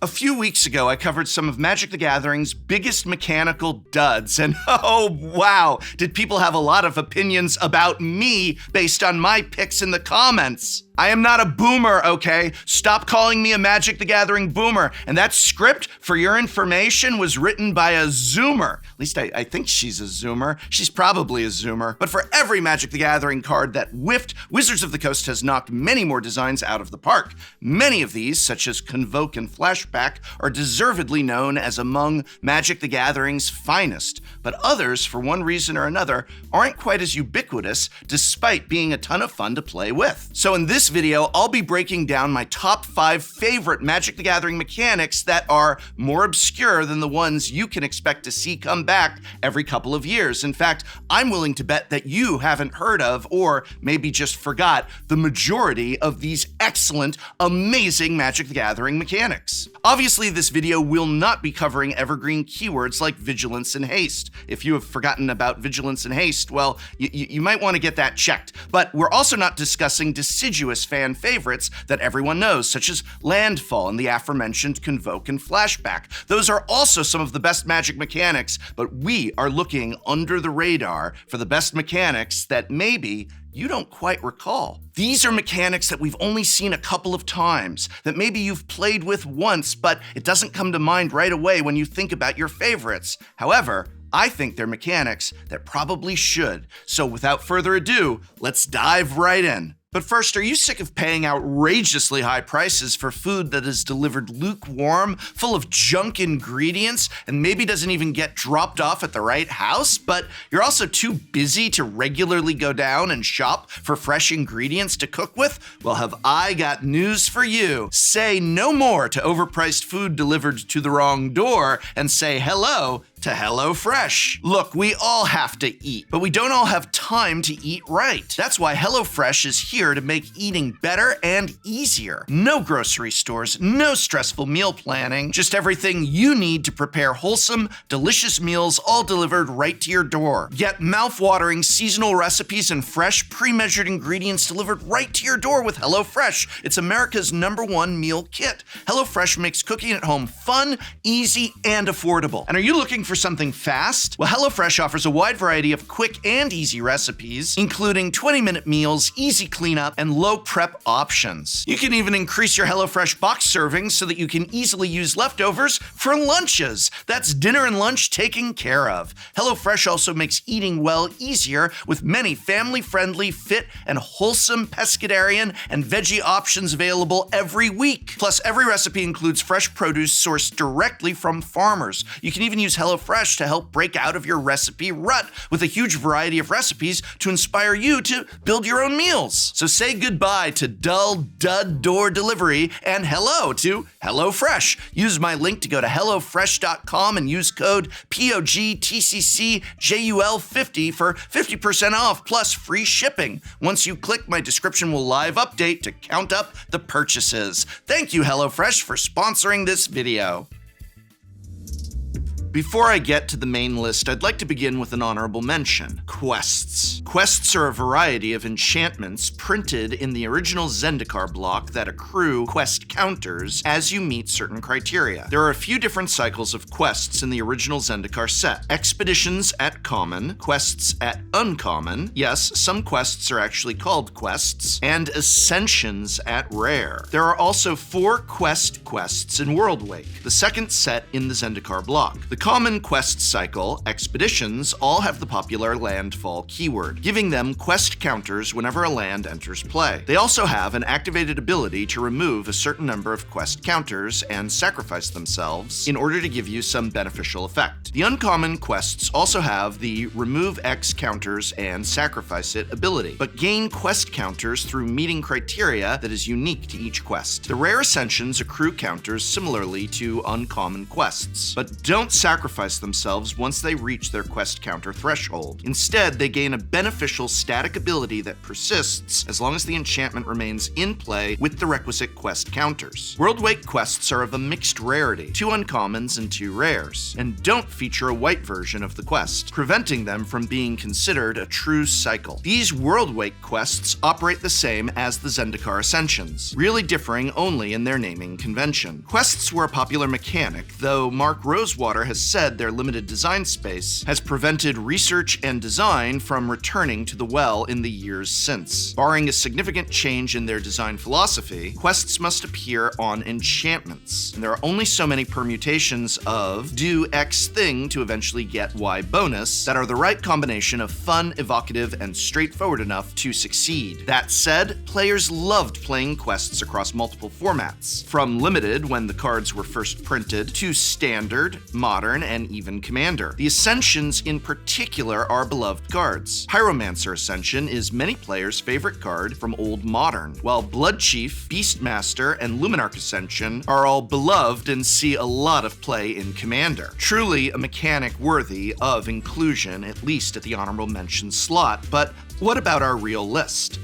A few weeks ago, I covered some of Magic the Gathering's biggest mechanical duds, and oh wow, did people have a lot of opinions about me based on my picks in the comments. I am not a boomer, okay? Stop calling me a Magic the Gathering boomer. And that script, for your information, was written by a Zoomer. At least I think she's a Zoomer. She's probably a Zoomer. But for every Magic the Gathering card that whiffed, Wizards of the Coast has knocked many more designs out of the park. Many of these, such as Convoke and Flashback, are deservedly known as among Magic the Gathering's finest. But others, for one reason or another, aren't quite as ubiquitous, despite being a ton of fun to play with. So in this video, I'll be breaking down my top 5 favorite Magic the Gathering mechanics that are more obscure than the ones you can expect to see come back every couple of years. In fact, I'm willing to bet that you haven't heard of, or maybe just forgot, the majority of these excellent, amazing Magic the Gathering mechanics. Obviously, this video will not be covering evergreen keywords like Vigilance and Haste. If you have forgotten about Vigilance and Haste, well, you might want to get that checked. But we're also not discussing deciduous fan favorites that everyone knows, such as Landfall and the aforementioned Convoke and Flashback. Those are also some of the best Magic mechanics, but we are looking under the radar for the best mechanics that maybe you don't quite recall. These are mechanics that we've only seen a couple of times, that maybe you've played with once, but it doesn't come to mind right away when you think about your favorites. However, I think they're mechanics that probably should. So without further ado, let's dive right in. But first, are you sick of paying outrageously high prices for food that is delivered lukewarm, full of junk ingredients, and maybe doesn't even get dropped off at the right house? But you're also too busy to regularly go down and shop for fresh ingredients to cook with? Well, have I got news for you. Say no more to overpriced food delivered to the wrong door, and say hello to HelloFresh. Look, we all have to eat, but we don't all have time to eat right. That's why HelloFresh is here to make eating better and easier. No grocery stores, no stressful meal planning, just everything you need to prepare wholesome, delicious meals all delivered right to your door. Get mouth-watering seasonal recipes and fresh, pre-measured ingredients delivered right to your door with HelloFresh. It's America's #1 meal kit. HelloFresh makes cooking at home fun, easy, and affordable. And are you looking for something fast? Well, HelloFresh offers a wide variety of quick and easy recipes, including 20-minute meals, easy cleanup, and low prep options. You can even increase your HelloFresh box servings so that you can easily use leftovers for lunches. That's dinner and lunch taken care of. HelloFresh also makes eating well easier with many family-friendly, fit, and wholesome pescatarian and veggie options available every week. Plus, every recipe includes fresh produce sourced directly from farmers. You can even use HelloFresh to help break out of your recipe rut with a huge variety of recipes to inspire you to build your own meals. So say goodbye to dull dud door delivery and hello to HelloFresh. Use my link to go to HelloFresh.com and use code POGTCCJUL50 for 50% off plus free shipping. Once you click, my description will live update to count up the purchases. Thank you, HelloFresh, for sponsoring this video. Before I get to the main list, I'd like to begin with an honorable mention: quests. Quests are a variety of enchantments printed in the original Zendikar block that accrue quest counters as you meet certain criteria. There are a few different cycles of quests in the original Zendikar set. Expeditions at common, quests at uncommon, yes, some quests are actually called quests, and ascensions at rare. There are also 4 quests in Worldwake, the second set in the Zendikar block. The common quest cycle, expeditions, all have the popular landfall keyword, giving them quest counters whenever a land enters play. They also have an activated ability to remove a certain number of quest counters and sacrifice themselves in order to give you some beneficial effect. The uncommon quests also have the remove X counters and sacrifice it ability, but gain quest counters through meeting criteria that is unique to each quest. The rare ascensions accrue counters similarly to uncommon quests, but don't sacrifice sacrifice themselves once they reach their quest counter threshold. Instead, they gain a beneficial static ability that persists as long as the enchantment remains in play with the requisite quest counters. World-Wake quests are of a mixed rarity, 2 uncommons and 2 rares, and don't feature a white version of the quest, preventing them from being considered a true cycle. These World-Wake quests operate the same as the Zendikar Ascensions, really differing only in their naming convention. Quests were a popular mechanic, though Mark Rosewater has said their limited design space has prevented research and design from returning to the well in the years since. Barring a significant change in their design philosophy, quests must appear on enchantments, and there are only so many permutations of do X thing to eventually get Y bonus that are the right combination of fun, evocative, and straightforward enough to succeed. That said, players loved playing quests across multiple formats, from limited when the cards were first printed, to standard, modern, and even commander. The Ascensions in particular are beloved cards. Pyromancer Ascension is many players' favorite card from Old Modern, while Blood Chief, Beastmaster, and Luminarch Ascension are all beloved and see a lot of play in Commander. Truly a mechanic worthy of inclusion, at least at the honorable mention slot, but what about our real list?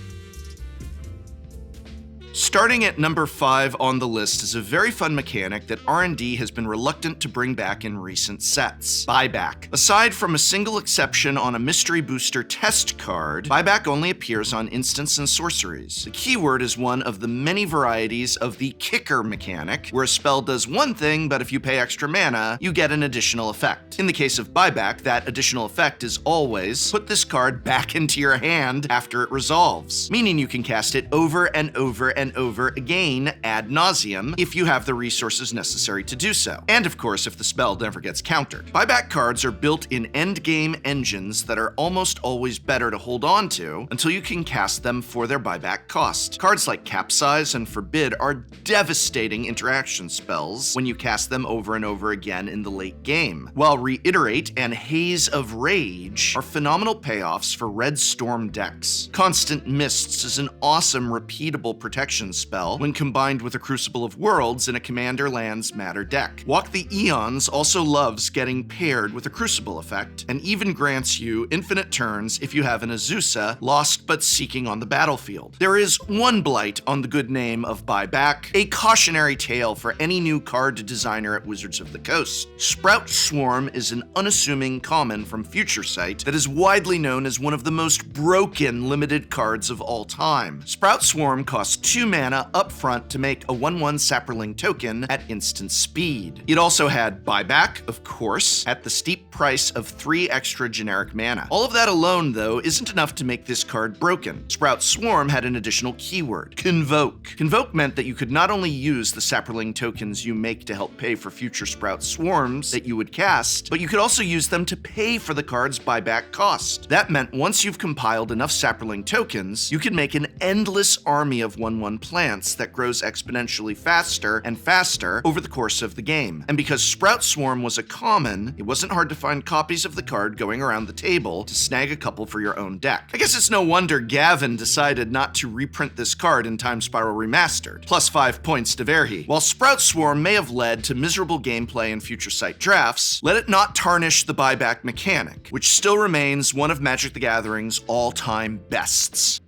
Starting at number 5 on the list is a very fun mechanic that R&D has been reluctant to bring back in recent sets: Buyback. Aside from a single exception on a Mystery Booster test card, Buyback only appears on instants and sorceries. The keyword is one of the many varieties of the kicker mechanic, where a spell does one thing, but if you pay extra mana, you get an additional effect. In the case of Buyback, that additional effect is always put this card back into your hand after it resolves, meaning you can cast it over and over and over again ad nauseum if you have the resources necessary to do so. And of course, if the spell never gets countered. Buyback cards are built in endgame engines that are almost always better to hold on to until you can cast them for their buyback cost. Cards like Capsize and Forbid are devastating interaction spells when you cast them over and over again in the late game, while Reiterate and Haze of Rage are phenomenal payoffs for Red Storm decks. Constant Mists is an awesome repeatable protection spell when combined with a Crucible of Worlds in a Commander Lands Matter deck. Walk the Eons also loves getting paired with a Crucible effect, and even grants you infinite turns if you have an Azusa lost but seeking on the battlefield. There is one blight on the good name of Buyback, a cautionary tale for any new card designer at Wizards of the Coast. Sprout Swarm is an unassuming common from Future Sight that is widely known as one of the most broken limited cards of all time. Sprout Swarm costs 2 mana up front to make a 1/1 Saproling token at instant speed. It also had Buyback, of course, at the steep price of 3 extra generic mana. All of that alone, though, isn't enough to make this card broken. Sprout Swarm had an additional keyword: Convoke. Convoke meant that you could not only use the Saproling tokens you make to help pay for future Sprout Swarms that you would cast, but you could also use them to pay for the card's buyback cost. That meant once you've compiled enough Saproling tokens, you could make an endless army of 1/1 plants that grows exponentially faster and faster over the course of the game. And because Sprout Swarm was a common, it wasn't hard to find copies of the card going around the table to snag a couple for your own deck. I guess it's no wonder Gavin decided not to reprint this card in Time Spiral Remastered. Plus 5 points to Verhi. While Sprout Swarm may have led to miserable gameplay in Future Sight drafts, let it not tarnish the buyback mechanic, which still remains one of Magic the Gathering's all-time bests.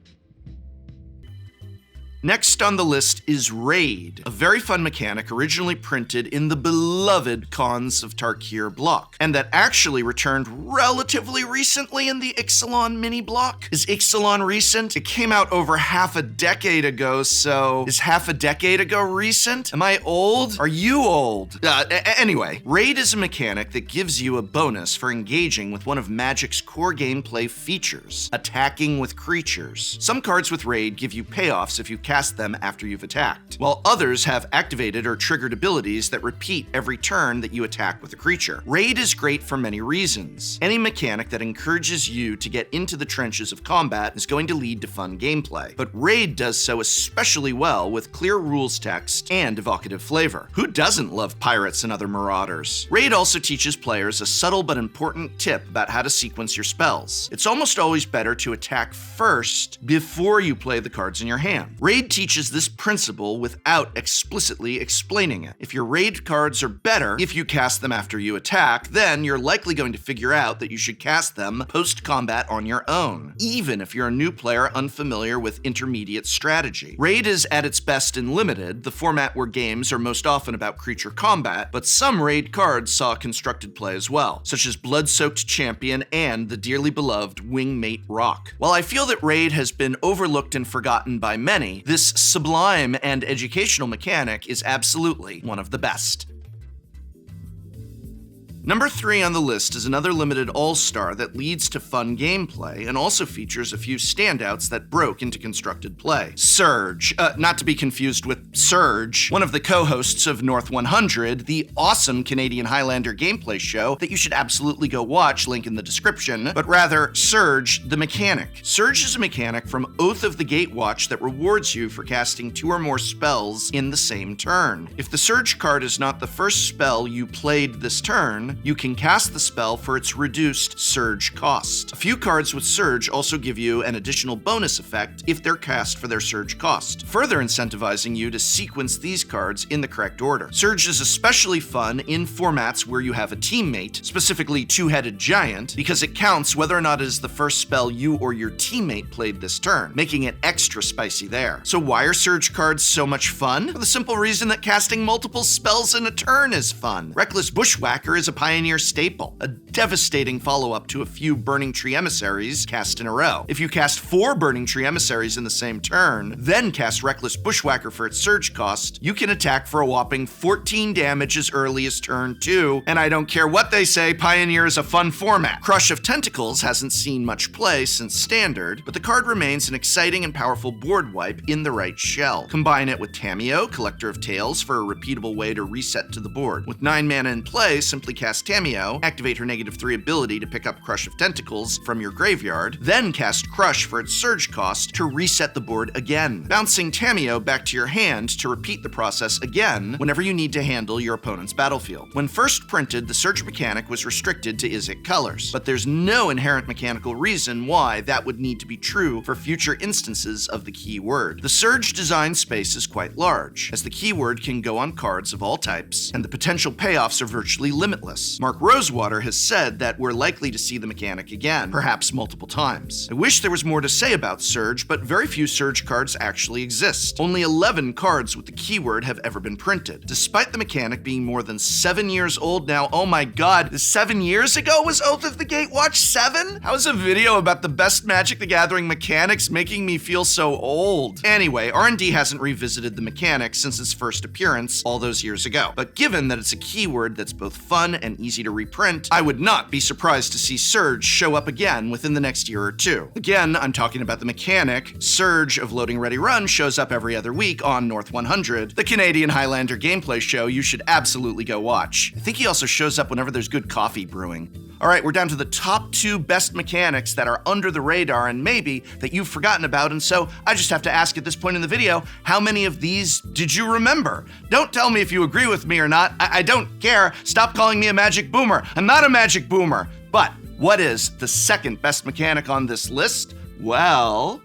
Next on the list is Raid, a very fun mechanic originally printed in the beloved Khans of Tarkir block, and that actually returned relatively recently in the Ixalan mini block. Is Ixalan recent? It came out over half a decade ago, so is half a decade ago recent? Am I old? Are you old? Anyway, Raid is a mechanic that gives you a bonus for engaging with one of Magic's core gameplay features, attacking with creatures. Some cards with Raid give you payoffs if you cast them after you've attacked, while others have activated or triggered abilities that repeat every turn that you attack with a creature. Raid is great for many reasons. Any mechanic that encourages you to get into the trenches of combat is going to lead to fun gameplay, but Raid does so especially well with clear rules text and evocative flavor. Who doesn't love pirates and other marauders? Raid also teaches players a subtle but important tip about how to sequence your spells. It's almost always better to attack first before you play the cards in your hand. Raid Raid teaches this principle without explicitly explaining it. If your raid cards are better if you cast them after you attack, then you're likely going to figure out that you should cast them post-combat on your own, even if you're a new player unfamiliar with intermediate strategy. Raid is at its best in Limited, the format where games are most often about creature combat, but some raid cards saw constructed play as well, such as Blood-Soaked Champion and the dearly beloved Wingmate Rock. While I feel that Raid has been overlooked and forgotten by many, this sublime and educational mechanic is absolutely one of the best. Number 3 on the list is another limited all-star that leads to fun gameplay and also features a few standouts that broke into constructed play. Surge, not to be confused with Surge, one of the co-hosts of North 100, the awesome Canadian Highlander gameplay show that you should absolutely go watch, link in the description, but rather Surge the mechanic. Surge is a mechanic from Oath of the Gatewatch that rewards you for casting 2 or more spells in the same turn. If the Surge card is not the first spell you played this turn, you can cast the spell for its reduced Surge cost. A few cards with Surge also give you an additional bonus effect if they're cast for their Surge cost, further incentivizing you to sequence these cards in the correct order. Surge is especially fun in formats where you have a teammate, specifically Two-Headed Giant, because it counts whether or not it is the first spell you or your teammate played this turn, making it extra spicy there. So why are Surge cards so much fun? For the simple reason that casting multiple spells in a turn is fun. Reckless Bushwhacker is a pioneer staple, a devastating follow-up to a few Burning Tree Emissaries cast in a row. If you cast 4 Burning Tree Emissaries in the same turn, then cast Reckless Bushwhacker for its Surge cost, you can attack for a whopping 14 damage as early as turn 2, and I don't care what they say, Pioneer is a fun format. Crush of Tentacles hasn't seen much play since Standard, but the card remains an exciting and powerful board wipe in the right shell. Combine it with Tamiyo, Collector of Tales, for a repeatable way to reset to the board. With 9 mana in play, simply cast Tamiyo, activate her -3 ability to pick up Crush of Tentacles from your graveyard, then cast Crush for its Surge cost to reset the board again, bouncing Tamiyo back to your hand to repeat the process again whenever you need to handle your opponent's battlefield. When first printed, the Surge mechanic was restricted to Izzet colors, but there's no inherent mechanical reason why that would need to be true for future instances of the keyword. The Surge design space is quite large, as the keyword can go on cards of all types, and the potential payoffs are virtually limitless. Mark Rosewater has said that we're likely to see the mechanic again, perhaps multiple times. I wish there was more to say about Surge, but very few Surge cards actually exist. Only 11 cards with the keyword have ever been printed. Despite the mechanic being more than 7 years old now, oh my god, 7 years ago was Oath of the Gatewatch 7? How's a video about the best Magic the Gathering mechanics making me feel so old? Anyway, R&D hasn't revisited the mechanic since its first appearance all those years ago, but given that it's a keyword that's both fun and easy to reprint, I would not be surprised to see Surge show up again within the next year or two. Again, I'm talking about the mechanic. Surge of Loading Ready Run shows up every other week on North 100, the Canadian Highlander gameplay show you should absolutely go watch. I think he also shows up whenever there's good coffee brewing. Alright, we're down to the top 2 best mechanics that are under the radar and maybe that you've forgotten about, and so I just have to ask at this point in the video, how many of these did you remember? Don't tell me if you agree with me or not. I don't care. Stop calling me a magic boomer. I'm not a magic boomer. But what is the second best mechanic on this list? Well,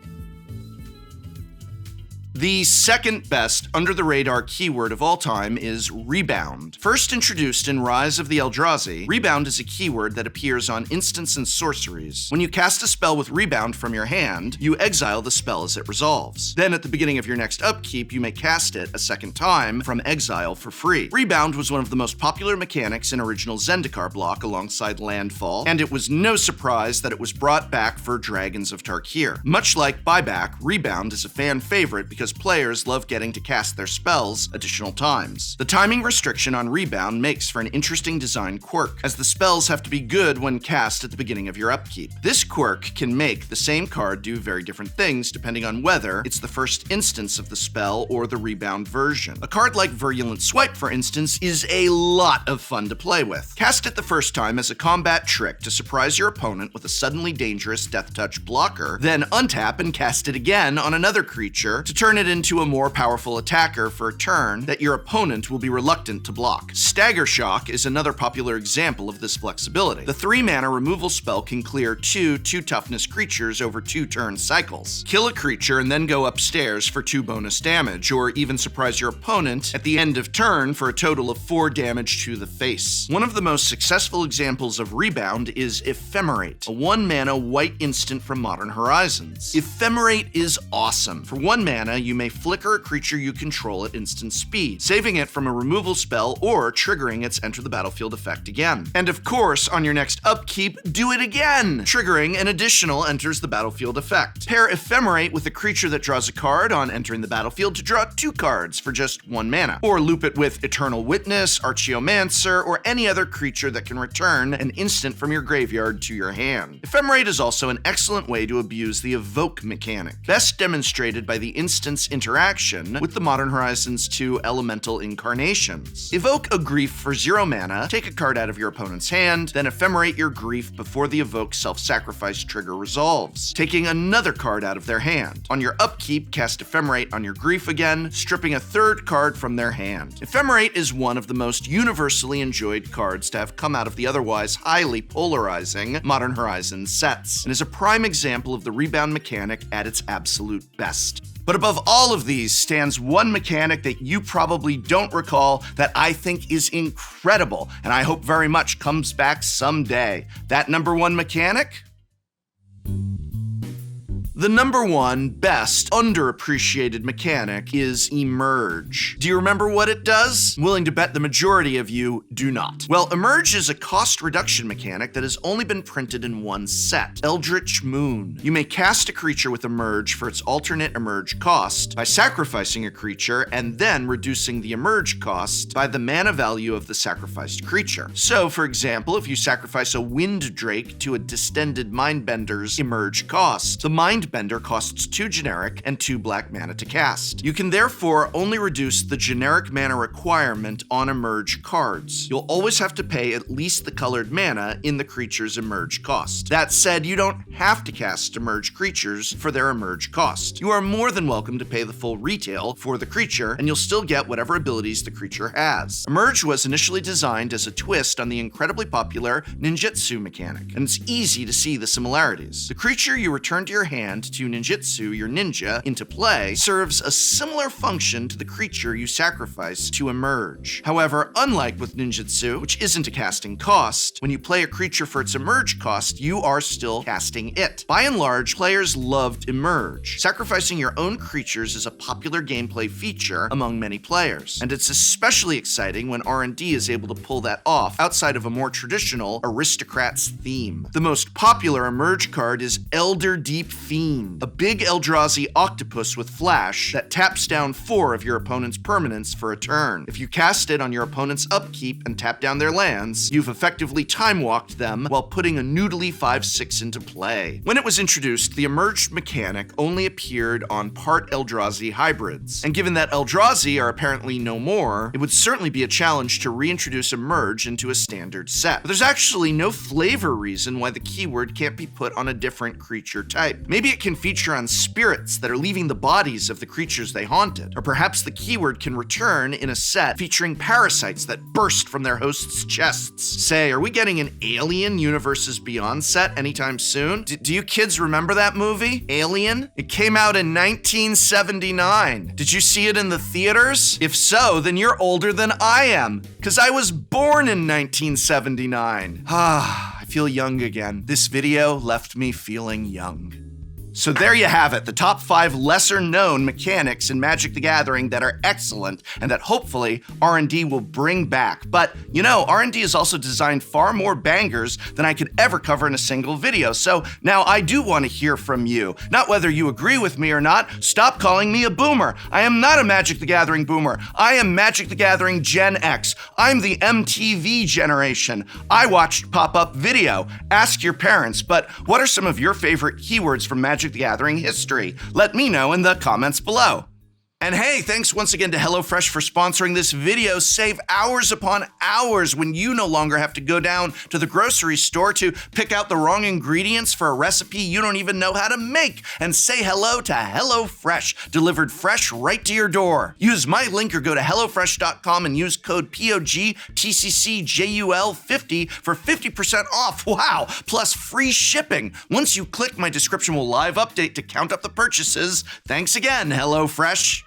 the second best under-the-radar keyword of all time is Rebound. First introduced in Rise of the Eldrazi, Rebound is a keyword that appears on instants and sorceries. When you cast a spell with Rebound from your hand, you exile the spell as it resolves. Then at the beginning of your next upkeep, you may cast it a second time from exile for free. Rebound was one of the most popular mechanics in original Zendikar block alongside Landfall, and it was no surprise that it was brought back for Dragons of Tarkir. Much like Buyback, Rebound is a fan favorite because players love getting to cast their spells additional times. The timing restriction on Rebound makes for an interesting design quirk, as the spells have to be good when cast at the beginning of your upkeep. This quirk can make the same card do very different things depending on whether it's the first instance of the spell or the Rebound version. A card like Virulent Swipe, for instance, is a lot of fun to play with. Cast it the first time as a combat trick to surprise your opponent with a suddenly dangerous Death Touch blocker, then untap and cast it again on another creature to turn turn it into a more powerful attacker for a turn that your opponent will be reluctant to block. Stagger Shock is another popular example of this flexibility. The 3-mana removal spell can clear 2 2-toughness creatures over 2 turn cycles. Kill a creature and then go upstairs for 2 bonus damage, or even surprise your opponent at the end of turn for a total of 4 damage to the face. One of the most successful examples of Rebound is Ephemerate, a 1-mana white instant from Modern Horizons. Ephemerate is awesome. For 1 mana, you may flicker a creature you control at instant speed, saving it from a removal spell or triggering its enter the battlefield effect again. And of course, on your next upkeep, do it again, triggering an additional enters the battlefield effect. Pair Ephemerate with a creature that draws a card on entering the battlefield to draw 2 cards for just 1 mana, or loop it with Eternal Witness, Archaeomancer, or any other creature that can return an instant from your graveyard to your hand. Ephemerate is also an excellent way to abuse the Evoke mechanic, best demonstrated by the instance interaction with the Modern Horizons 2 elemental incarnations. Evoke a Grief for 0 mana, take a card out of your opponent's hand, then Ephemerate your Grief before the Evoke self-sacrifice trigger resolves, taking another card out of their hand. On your upkeep, cast Ephemerate on your Grief again, stripping a 3rd card from their hand. Ephemerate is one of the most universally enjoyed cards to have come out of the otherwise highly polarizing Modern Horizons sets, and is a prime example of the Rebound mechanic at its absolute best. But above all of these stands one mechanic that you probably don't recall that I think is incredible, and I hope very much comes back someday. That number 1 mechanic? The number 1 best underappreciated mechanic is Emerge. Do you remember what it does? I'm willing to bet the majority of you do not. Well, Emerge is a cost reduction mechanic that has only been printed in 1 set, Eldritch Moon. You may cast a creature with Emerge for its alternate Emerge cost by sacrificing a creature and then reducing the Emerge cost by the mana value of the sacrificed creature. So, for example, if you sacrifice a Wind Drake to a Distended Mindbender's Emerge cost, the Mindbender costs 2 generic and 2 black mana to cast. You can therefore only reduce the generic mana requirement on Emerge cards. You'll always have to pay at least the colored mana in the creature's Emerge cost. That said, you don't have to cast Emerge creatures for their Emerge cost. You are more than welcome to pay the full retail for the creature, and you'll still get whatever abilities the creature has. Emerge was initially designed as a twist on the incredibly popular ninjutsu mechanic, and it's easy to see the similarities. The creature you return to your hand to ninjutsu your ninja into play serves a similar function to the creature you sacrifice to Emerge. However, unlike with ninjutsu, which isn't a casting cost, when you play a creature for its Emerge cost, you are still casting it. By and large, players loved Emerge. Sacrificing your own creatures is a popular gameplay feature among many players, and it's especially exciting when R&D is able to pull that off outside of a more traditional Aristocrats theme. The most popular Emerge card is Elder Deep Fiend, a big Eldrazi octopus with flash that taps down 4 of your opponent's permanents for a turn. If you cast it on your opponent's upkeep and tap down their lands, you've effectively time-walked them while putting a noodly 5/6 into play. When it was introduced, the Emerged mechanic only appeared on part Eldrazi hybrids, and given that Eldrazi are apparently no more, it would certainly be a challenge to reintroduce Emerge into a standard set. But there's actually no flavor reason why the keyword can't be put on a different creature type. Maybe it can feature on spirits that are leaving the bodies of the creatures they haunted. Or perhaps the keyword can return in a set featuring parasites that burst from their hosts' chests. Say, are we getting an Alien Universes Beyond set anytime soon? Do you kids remember that movie, Alien? It came out in 1979. Did you see it in the theaters? If so, then you're older than I am, because I was born in 1979. I feel young again. This video left me feeling young. So there you have it, the top 5 lesser-known mechanics in Magic the Gathering that are excellent and that hopefully R&D will bring back. But, you know, R&D has also designed far more bangers than I could ever cover in a single video. So now I do want to hear from you. Not whether you agree with me or not, stop calling me a boomer. I am not a Magic the Gathering boomer. I am Magic the Gathering Gen X. I'm the MTV generation. I watched pop-up video. Ask your parents, but what are some of your favorite keywords from Magic the Gathering history? Let me know in the comments below. And hey, thanks once again to HelloFresh for sponsoring this video. Save hours upon hours when you no longer have to go down to the grocery store to pick out the wrong ingredients for a recipe you don't even know how to make. And say hello to HelloFresh, delivered fresh right to your door. Use my link or go to HelloFresh.com and use code POGTCCJUL50 for 50% off. Wow, plus free shipping. Once you click, my description will live update to count up the purchases. Thanks again, HelloFresh.